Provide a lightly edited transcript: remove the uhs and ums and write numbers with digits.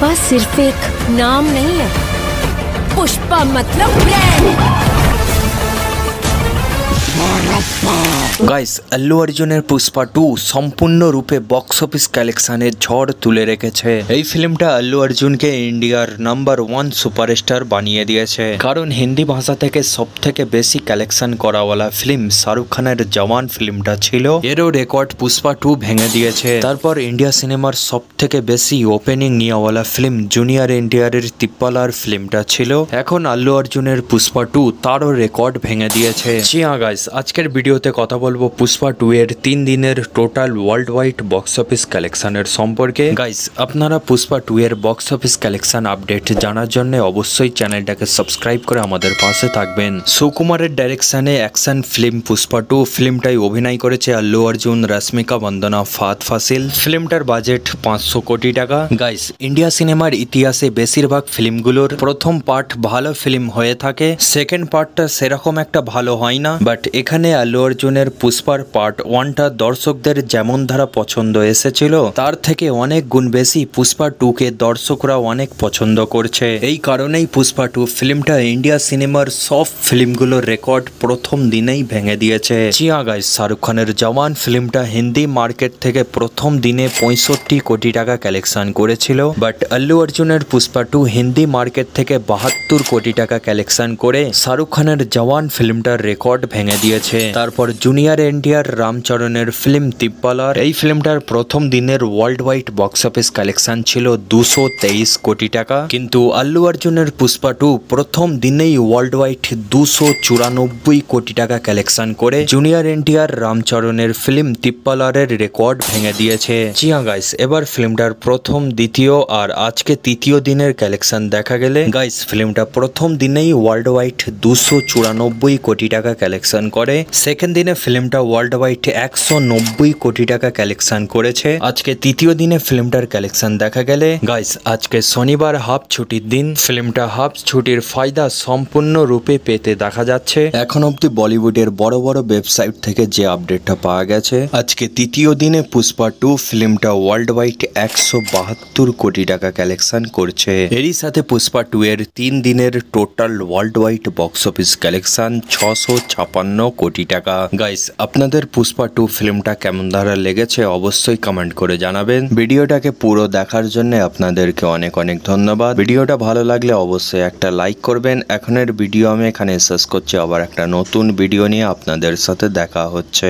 पुष्पा सिर्फ एक नाम नहीं है, पुष्पा मतलब ब्रांड। গাইস, আল্লু অর্জুনের পুষ্পা 2 সম্পূর্ণরূপে বক্স অফিস কালেকশনের ঝড় তুলে রেখেছে। এই ফিল্মটা আল্লু অর্জুনকে ইন্ডিয়ার নাম্বার 1 সুপারস্টার বানিয়ে দিয়েছে, কারণ হিন্দি ভাষা থেকে সবথেকে বেশি কালেকশন করাওয়ালা ফিল্ম শাহরুখ খানের জওয়ান ফিল্মটা ছিল। এরও রেকর্ড পুষ্পা 2 ভেঙে দিয়েছে। তারপর ইন্ডিয়া সিনেমার সবথেকে বেশি ওপেনিং নিয়েওয়ালা ফিল্ম জুনিয়র এনটিআরের তিপ্পালার ফিল্মটা ছিল। এখন আল্লু অর্জুনের পুষ্পা 2 তারও রেকর্ড ভেঙে দিয়েছে। গাইস, আজকের ভিডিওতে কথা বলবো পুষ্পা 2 এর 3 দিনের total world wide box office কালেকশনের সম্পর্কে। গাইস, আপনারা পুষ্পা 2 এর বক্স অফিস কালেকশন আপডেট জানার জন্য অবশ্যই চ্যানেলটাকে সাবস্ক্রাইব করে আমাদের পাশে থাকবেন। সুকুমারের ডাইরেকশনে অ্যাকশন ফিল্ম পুষ্পা 2 ফিল্মটাই অভিনয় করেছে আল্লু অর্জুন, রশ্মিকা মন্দনা, ফাহাদ ফাসিল। ফিল্মটার বাজেট 500 কোটি টাকা। গাইস, ইন্ডিয়া সিনেমার ইতিহাসে বেশিরভাগ ফিল্মগুলোর প্রথম পার্ট ভালো ফিল্ম হয়ে থাকে, সেকেন্ড পার্টটা সেরকম একটা ভালো হয় না। বাট এখানে আল্লু অর্জুনের পুষ্পার পার্ট 1টা দর্শকদের যেমন ধারা পছন্দ এসেছিল, তার থেকে অনেক গুণ বেশি পুষ্পা 2 কে দর্শকরা অনেক পছন্দ করছে। এই কারণেই পুষ্পা 2 ফিল্মটা ইন্ডিয়া সিনেমার সব ফিল্মগুলোর রেকর্ড প্রথম দিনেই ভেঙে দিয়েছে। গাইস, শাহরুখ খানের জওয়ান ফিল্মটা হিন্দি মার্কেট থেকে প্রথম দিনে 65 কোটি টাকা কালেকশন করেছিল। বাট আল্লু অর্জুনের পুষ্পা 2 হিন্দি মার্কেট থেকে 72 কোটি টাকা কালেকশন করে শাহরুখ খানের জওয়ান ফিল্মটার রেকর্ড ভেঙে দিয়েছে। তারপর জুনিয়র এনটিআর রামচরণের ফিল্ম তিপ্পালার, এই ফিল্মটার প্রথম দিনের world wide box office collection ছিল 223 কোটি টাকা। কিন্তু আল্লু অর্জুনের পুষ্পা 2 প্রথম দিনেই ওয়ার্ল্ড ওয়াইড 294 কোটি টাকা কালেকশন করে জুনিয়র এনটিআর রামচরণের ফিল্ম তিপ্পালারের রেকর্ড ভেঙে দিয়েছে। গাইস, এবার ফিল্মটার প্রথম, দ্বিতীয় আর আজকে তৃতীয় দিনের কালেকশন দেখা গেলে গাইস, ফিল্মটা প্রথম দিনেই ওয়ার্ল্ড ওয়াইড 294 কোটি টাকা কালেকশন করে। সেকেন্ড দিনে ফিল্মটা ওয়ার্ল্ড ওয়াইড 190 কোটি টাকা কালেকশন করেছে। আজকে তৃতীয় দিনে ফিল্মটার কালেকশন দেখা গেলে গাইস, আজকে শনিবার হাফ ছুটির দিন, ফিল্মটা হাফ ছুটির ফায়দা সম্পূর্ণরূপে পেতে দেখা যাচ্ছে। এখন অব্দি বলিউডের বড় বড় ওয়েবসাইট থেকে যে আপডেটটা পাওয়া গেছে, আজকে তৃতীয় দিনে পুষ্পা 2 ফিল্মটা ওয়ার্ল্ড ওয়াইড 172 কোটি টাকা কালেকশন করছে। এরই সাথে পুষ্পা 2 এর 3 দিনের total world wide box office collection 656 কোটি টাকা। গাইস, আপনাদের পুষ্পা 2 ফিল্মটা কেমন ধারা লেগেছে অবশ্যই কমেন্ট করে জানাবেন। ভিডিওটাকে পুরো দেখার জন্য আপনাদেরকে অনেক অনেক ধন্যবাদ। ভিডিওটা ভালো লাগলে অবশ্যই একটা লাইক করবেন। এখনের ভিডিও আমি এখানে শেষ করছি, আবার একটা নতুন ভিডিও নিয়ে আপনাদের সাথে দেখা হচ্ছে।